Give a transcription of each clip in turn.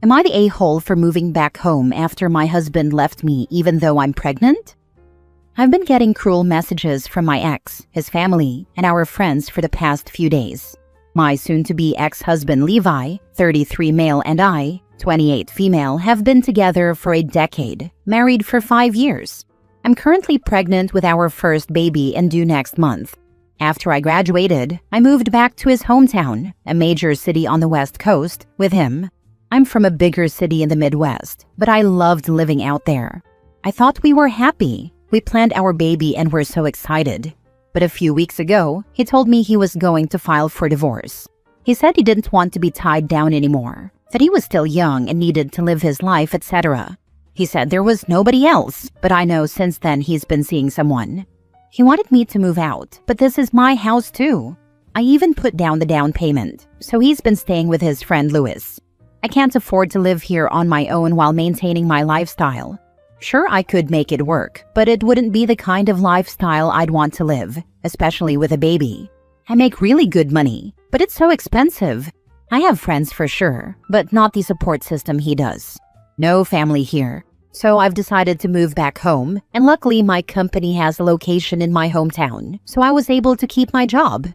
Am I the a-hole for moving back home after my husband left me even though I'm pregnant? I've been getting cruel messages from my ex, his family, and our friends for the past few days. My soon-to-be ex-husband Levi, 33 male, and I, 28 female, have been together for a decade, married for 5 years. I'm currently pregnant with our first baby and due next month. After I graduated, I moved back to his hometown, a major city on the West Coast, with him. I'm from a bigger city in the Midwest, but I loved living out there. I thought we were happy. We planned our baby and were so excited. But a few weeks ago, he told me he was going to file for divorce. He said he didn't want to be tied down anymore, that he was still young and needed to live his life, etc. He said there was nobody else, but I know since then he's been seeing someone. He wanted me to move out, but this is my house too. I even put down the down payment, so he's been staying with his friend Louis. I can't afford to live here on my own while maintaining my lifestyle. Sure, I could make it work, but it wouldn't be the kind of lifestyle I'd want to live, especially with a baby. I make really good money, but it's so expensive. I have friends for sure, but not the support system he does. No family here. So I've decided to move back home, and luckily my company has a location in my hometown, so I was able to keep my job.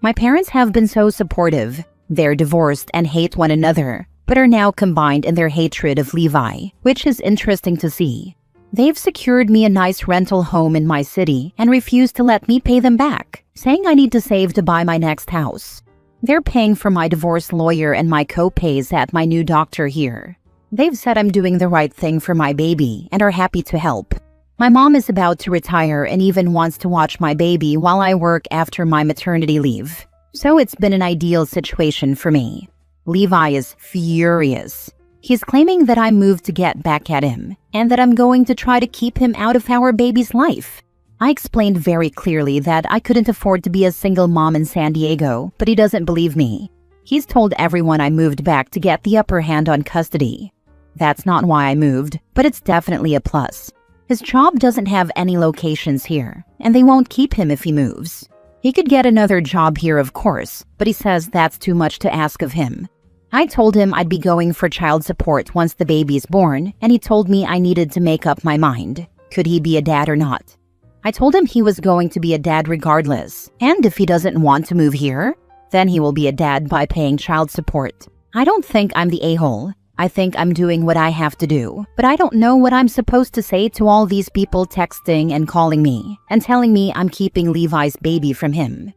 My parents have been so supportive. They're divorced and hate one another, but are now combined in their hatred of Levi, which is interesting to see. They've secured me a nice rental home in my city and refuse to let me pay them back, saying I need to save to buy my next house. They're paying for my divorce lawyer and my co-pays at my new doctor here. They've said I'm doing the right thing for my baby and are happy to help. My mom is about to retire and even wants to watch my baby while I work after my maternity leave. So it's been an ideal situation for me. Levi is furious. He's claiming that I moved to get back at him and that I'm going to try to keep him out of our baby's life. I explained very clearly that I couldn't afford to be a single mom in San Diego, but he doesn't believe me. He's told everyone I moved back to get the upper hand on custody. That's not why I moved, but it's definitely a plus. His job doesn't have any locations here, and they won't keep him if he moves. He could get another job here, of course, but he says that's too much to ask of him. I told him I'd be going for child support once the baby's born, and he told me I needed to make up my mind. Could he be a dad or not? I told him he was going to be a dad regardless, and if he doesn't want to move here, then he will be a dad by paying child support. I don't think I'm the a-hole. I think I'm doing what I have to do, but I don't know what I'm supposed to say to all these people texting and calling me and telling me I'm keeping Levi's baby from him.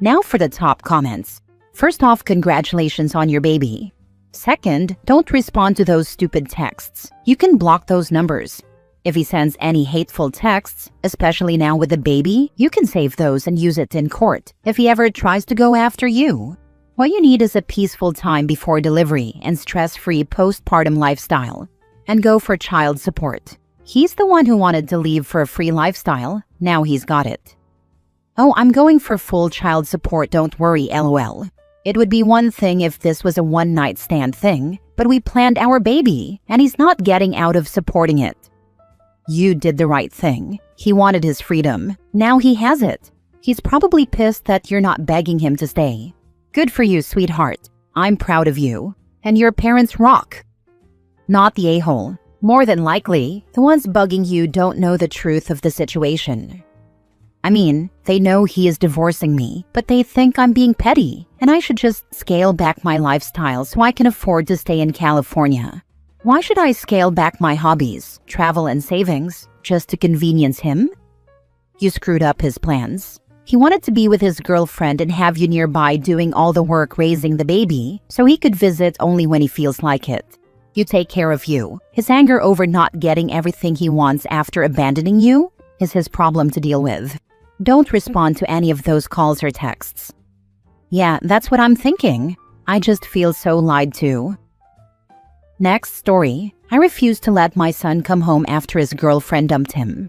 Now for the top comments. First off, congratulations on your baby. Second, don't respond to those stupid texts. You can block those numbers. If he sends any hateful texts, especially now with the baby, you can save those and use it in court if he ever tries to go after you. What you need is a peaceful time before delivery and stress-free postpartum lifestyle. And go for child support. He's the one who wanted to leave for a free lifestyle. Now he's got it. Oh, I'm going for full child support, don't worry, LOL. It would be one thing if this was a one-night stand thing, but we planned our baby, and he's not getting out of supporting it. You did the right thing. He wanted his freedom. Now he has it. He's probably pissed that you're not begging him to stay. Good for you, sweetheart. I'm proud of you. And your parents rock. Not the a-hole. More than likely, the ones bugging you don't know the truth of the situation. I mean, they know he is divorcing me, but they think I'm being petty, and I should just scale back my lifestyle so I can afford to stay in California. Why should I scale back my hobbies, travel and savings, just to convenience him? You screwed up his plans. He wanted to be with his girlfriend and have you nearby doing all the work raising the baby, so he could visit only when he feels like it. You take care of you. His anger over not getting everything he wants after abandoning you is his problem to deal with. Don't respond to any of those calls or texts. Yeah, that's what I'm thinking. I just feel so lied to. Next story. I refuse to let my son come home after his girlfriend dumped him.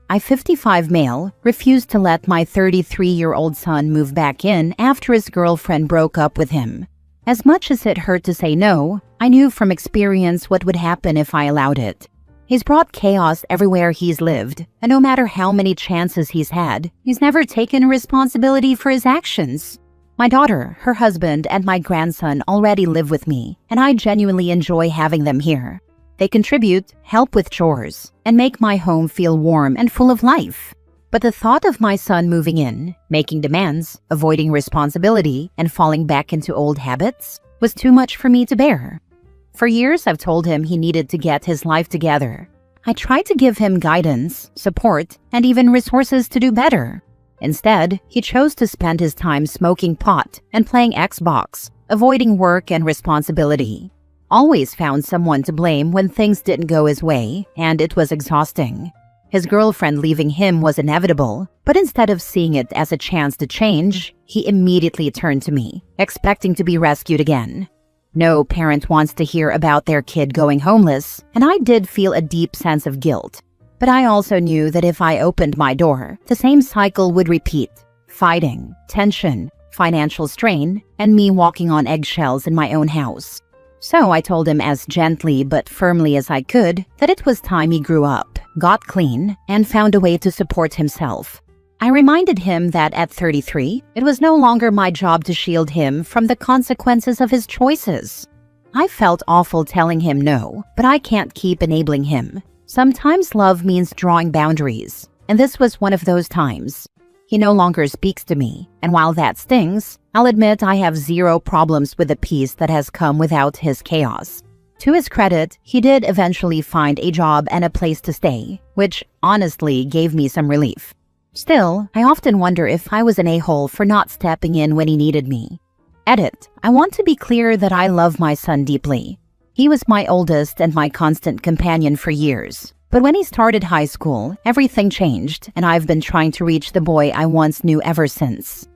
I, 55 male, refused to let my 33-year-old son move back in after his girlfriend broke up with him. As much as it hurt to say no, I knew from experience what would happen if I allowed it. He's brought chaos everywhere he's lived, and no matter how many chances he's had, he's never taken responsibility for his actions. My daughter, her husband, and my grandson already live with me, and I genuinely enjoy having them here. They contribute, help with chores, and make my home feel warm and full of life. But the thought of my son moving in, making demands, avoiding responsibility, and falling back into old habits was too much for me to bear. For years, I've told him he needed to get his life together. I tried to give him guidance, support, and even resources to do better. Instead, he chose to spend his time smoking pot and playing Xbox, avoiding work and responsibility. Always found someone to blame when things didn't go his way, and it was exhausting. His girlfriend leaving him was inevitable, but instead of seeing it as a chance to change, he immediately turned to me, expecting to be rescued again. No parent wants to hear about their kid going homeless, and I did feel a deep sense of guilt. But I also knew that if I opened my door, the same cycle would repeat: fighting, tension, financial strain, and me walking on eggshells in my own house. So I told him as gently but firmly as I could that it was time he grew up, got clean, and found a way to support himself. I reminded him that at 33, it was no longer my job to shield him from the consequences of his choices. I felt awful telling him no, but I can't keep enabling him. Sometimes love means drawing boundaries, and this was one of those times. He no longer speaks to me, and while that stings, I'll admit I have zero problems with the peace that has come without his chaos. To his credit, he did eventually find a job and a place to stay, which honestly gave me some relief. Still, I often wonder if I was an a-hole for not stepping in when he needed me. Edit. I want to be clear that I love my son deeply. He was my oldest and my constant companion for years. But when he started high school, everything changed, and I've been trying to reach the boy I once knew ever since.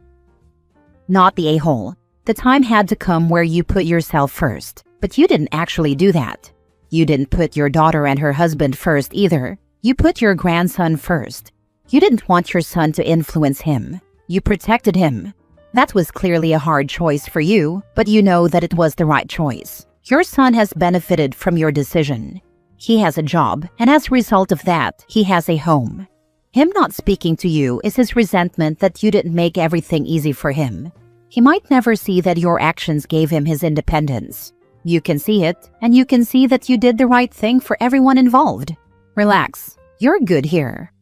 Not the a-hole. The time had to come where you put yourself first, but you didn't actually do that. You didn't put your daughter and her husband first either. You put your grandson first. You didn't want your son to influence him. You protected him. That was clearly a hard choice for you, but you know that it was the right choice. Your son has benefited from your decision. He has a job, and as a result of that, he has a home. Him not speaking to you is his resentment that you didn't make everything easy for him. He might never see that your actions gave him his independence. You can see it, and you can see that you did the right thing for everyone involved. Relax. You're good here.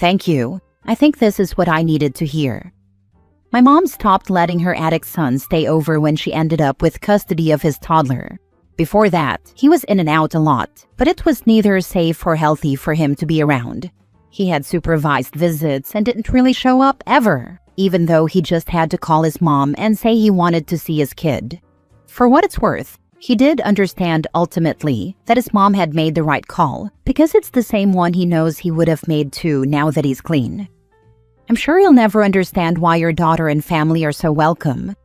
Thank you. I think this is what I needed to hear. My mom stopped letting her addict son stay over when she ended up with custody of his toddler. Before that, he was in and out a lot, but it was neither safe or healthy for him to be around. He had supervised visits and didn't really show up ever, even though he just had to call his mom and say he wanted to see his kid. For what it's worth, he did understand ultimately that his mom had made the right call, because it's the same one he knows he would have made too now that he's clean. I'm sure you'll never understand why your daughter and family are so welcome.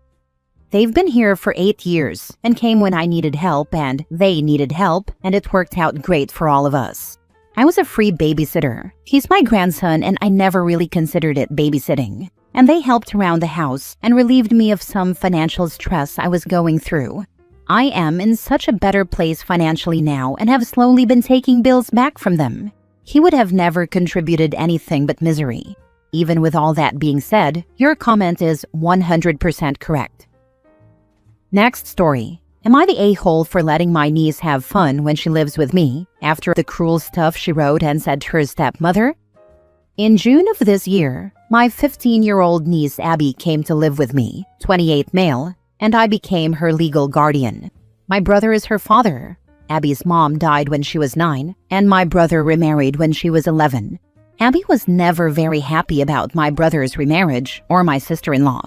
They've been here for 8 years and came when I needed help and they needed help, and it worked out great for all of us. I was a free babysitter. He's my grandson and I never really considered it babysitting. And they helped around the house and relieved me of some financial stress I was going through. I am in such a better place financially now and have slowly been taking bills back from them. He would have never contributed anything but misery. Even with all that being said, your comment is 100% correct. Next story. Am I the a-hole for letting my niece have fun when she lives with me after the cruel stuff she wrote and said to her stepmother? In June of this year, my 15-year-old niece Abby came to live with me, 28 male, and I became her legal guardian. My brother is her father. Abby's mom died when she was 9, and my brother remarried when she was 11. Abby was never very happy about my brother's remarriage or my sister-in-law.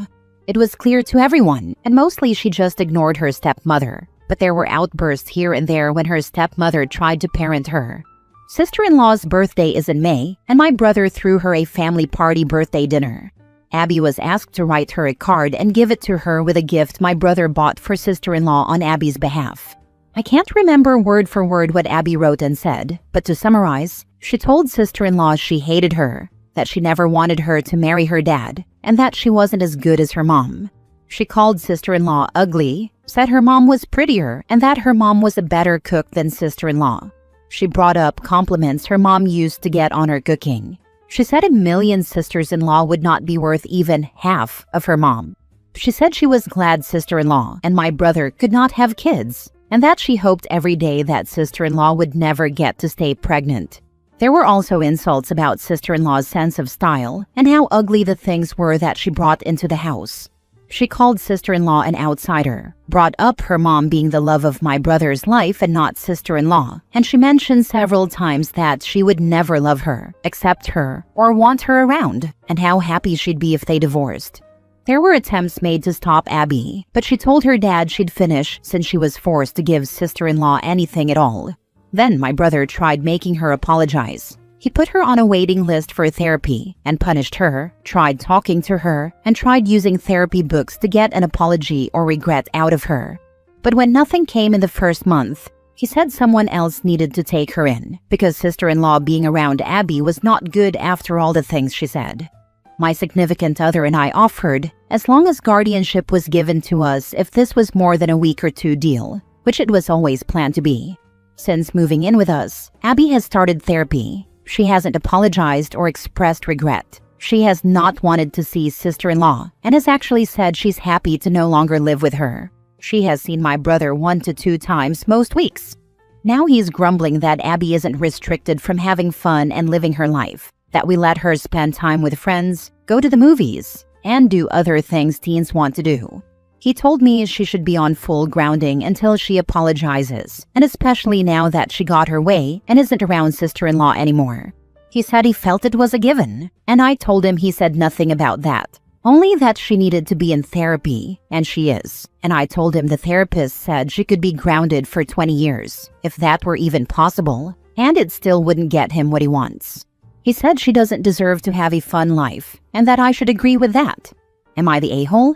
It was clear to everyone, and mostly she just ignored her stepmother. But there were outbursts here and there when her stepmother tried to parent her. Sister-in-law's birthday is in May, and my brother threw her a family party birthday dinner. Abby was asked to write her a card and give it to her with a gift my brother bought for sister-in-law on Abby's behalf. I can't remember word for word what Abby wrote and said, but to summarize, she told sister-in-law she hated her, that she never wanted her to marry her dad, and that she wasn't as good as her mom. She called sister-in-law ugly, said her mom was prettier, and that her mom was a better cook than sister-in-law. She brought up compliments her mom used to get on her cooking. She said a million sisters-in-law would not be worth even half of her mom. She said she was glad sister-in-law and my brother could not have kids, and that she hoped every day that sister-in-law would never get to stay pregnant. There were also insults about sister-in-law's sense of style and how ugly the things were that she brought into the house. She called sister-in-law an outsider, brought up her mom being the love of my brother's life and not sister-in-law, and she mentioned several times that she would never love her, accept her, or want her around, and how happy she'd be if they divorced. There were attempts made to stop Abby, but she told her dad she'd finish since she was forced to give sister-in-law anything at all. Then my brother tried making her apologize. He put her on a waiting list for therapy and punished her, tried talking to her, and tried using therapy books to get an apology or regret out of her. But when nothing came in the first month, he said someone else needed to take her in because sister-in-law being around Abby was not good after all the things she said. My significant other and I offered, as long as guardianship was given to us if this was more than a week or two deal, which it was always planned to be. Since moving in with us, Abby has started therapy. She hasn't apologized or expressed regret. She has not wanted to see sister-in-law and has actually said she's happy to no longer live with her. She has seen my brother 1 to 2 times most weeks. Now he's grumbling that Abby isn't restricted from having fun and living her life, that we let her spend time with friends, go to the movies, and do other things teens want to do. He told me she should be on full grounding until she apologizes, and especially now that she got her way and isn't around sister-in-law anymore. He said he felt it was a given, and I told him he said nothing about that, only that she needed to be in therapy, and she is. And I told him the therapist said she could be grounded for 20 years, if that were even possible, and it still wouldn't get him what he wants. He said she doesn't deserve to have a fun life, and that I should agree with that. Am I the a-hole?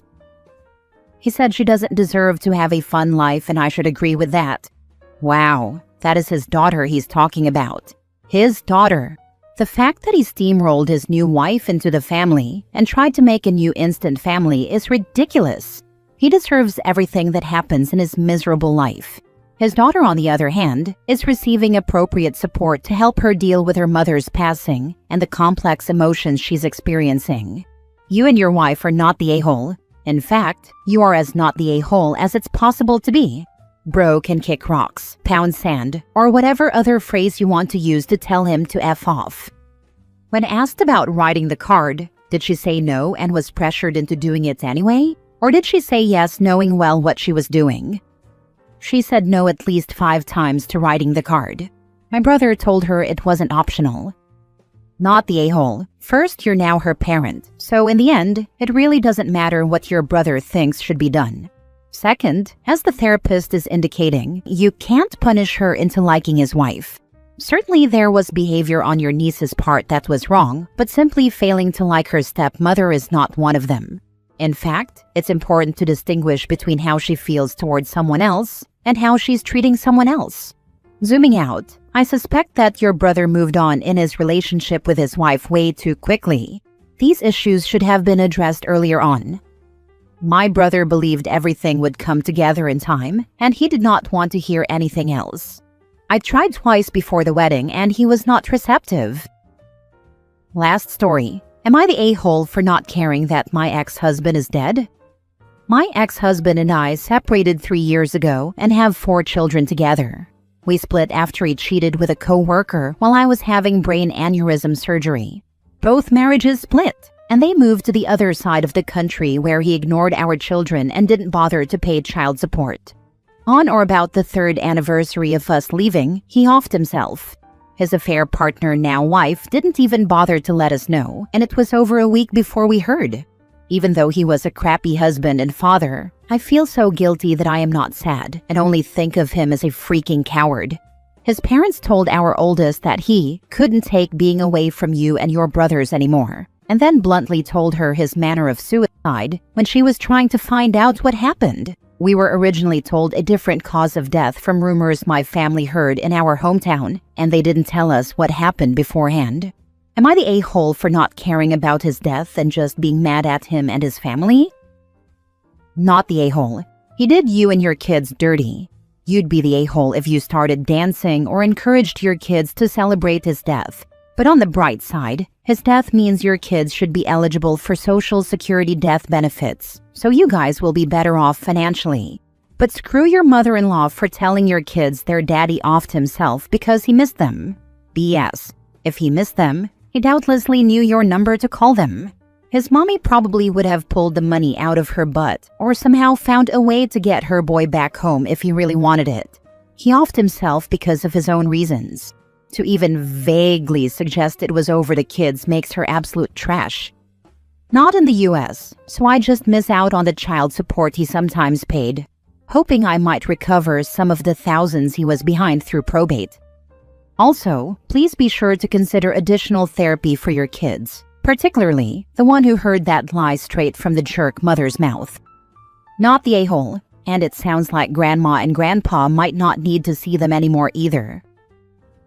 He said she doesn't deserve to have a fun life and I should agree with that. Wow, that is his daughter he's talking about. His daughter. The fact that he steamrolled his new wife into the family and tried to make a new instant family is ridiculous. He deserves everything that happens in his miserable life. His daughter, on the other hand, is receiving appropriate support to help her deal with her mother's passing and the complex emotions she's experiencing. You and your wife are not the a-hole. In fact, you are as not the a-hole as it's possible to be. Bro can kick rocks, pound sand, or whatever other phrase you want to use to tell him to F off. When asked about writing the card, did she say no and was pressured into doing it anyway? Or did she say yes knowing well what she was doing? She said no at least 5 times to writing the card. My brother told her it wasn't optional. Not the a-hole. First, you're now her parent, so in the end, it really doesn't matter what your brother thinks should be done. Second, as the therapist is indicating, you can't punish her into liking his wife. Certainly there was behavior on your niece's part that was wrong, but simply failing to like her stepmother is not one of them. In fact, it's important to distinguish between how she feels towards someone else and how she's treating someone else. Zooming out, I suspect that your brother moved on in his relationship with his wife way too quickly. These issues should have been addressed earlier on. My brother believed everything would come together in time, and he did not want to hear anything else. I tried twice before the wedding, and he was not receptive. Last story. Am I the a-hole for not caring that my ex-husband is dead? My ex-husband and I separated 3 years ago and have 4 children together. We split after he cheated with a co-worker while I was having brain aneurysm surgery. Both marriages split, and they moved to the other side of the country where he ignored our children and didn't bother to pay child support. On or about the 3rd anniversary of us leaving, he offed himself. His affair partner, now wife, didn't even bother to let us know, and it was over a week before we heard. Even though he was a crappy husband and father, I feel so guilty that I am not sad and only think of him as a freaking coward. His parents told our oldest that he couldn't take being away from you and your brothers anymore, and then bluntly told her his manner of suicide when she was trying to find out what happened. We were originally told a different cause of death from rumors my family heard in our hometown, and they didn't tell us what happened beforehand. Am I the a-hole for not caring about his death and just being mad at him and his family? Not the a-hole. He did you and your kids dirty. You'd be the a-hole if you started dancing or encouraged your kids to celebrate his death. But on the bright side, his death means your kids should be eligible for Social Security death benefits, so you guys will be better off financially. But screw your mother-in-law for telling your kids their daddy offed himself because he missed them. BS. If he missed them, he doubtlessly knew your number to call them. His mommy probably would have pulled the money out of her butt or somehow found a way to get her boy back home if he really wanted it. He offed himself because of his own reasons. To even vaguely suggest it was over the kids makes her absolute trash. Not in the US, so I just miss out on the child support he sometimes paid, hoping I might recover some of the thousands he was behind through probate. Also, please be sure to consider additional therapy for your kids, particularly the one who heard that lie straight from the jerk mother's mouth. Not the a-hole, and it sounds like grandma and grandpa might not need to see them anymore either.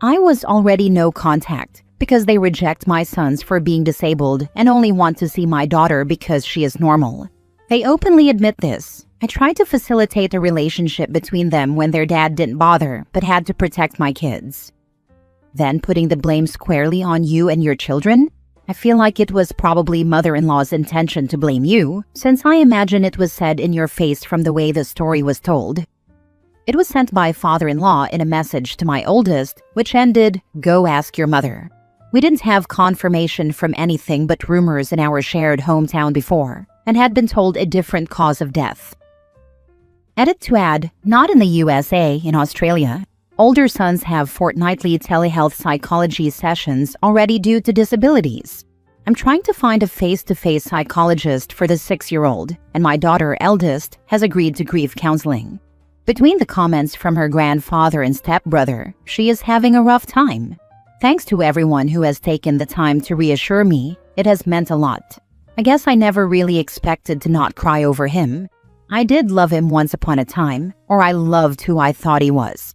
I was already no contact because they reject my sons for being disabled and only want to see my daughter because she is normal. They openly admit this. I tried to facilitate a relationship between them when their dad didn't bother but had to protect my kids. Then putting the blame squarely on you and your children? I feel like it was probably mother-in-law's intention to blame you, since I imagine it was said in your face from the way the story was told. It was sent by father-in-law in a message to my oldest, which ended, "Go ask your mother." We didn't have confirmation from anything but rumors in our shared hometown before, and had been told a different cause of death. Edit to add, not in the USA, in Australia. Older sons have fortnightly telehealth psychology sessions already due to disabilities. I'm trying to find a face-to-face psychologist for the 6-year-old, and my daughter, eldest, has agreed to grief counseling. Between the comments from her grandfather and stepbrother, she is having a rough time. Thanks to everyone who has taken the time to reassure me, it has meant a lot. I guess I never really expected to not cry over him. I did love him once upon a time, or I loved who I thought he was.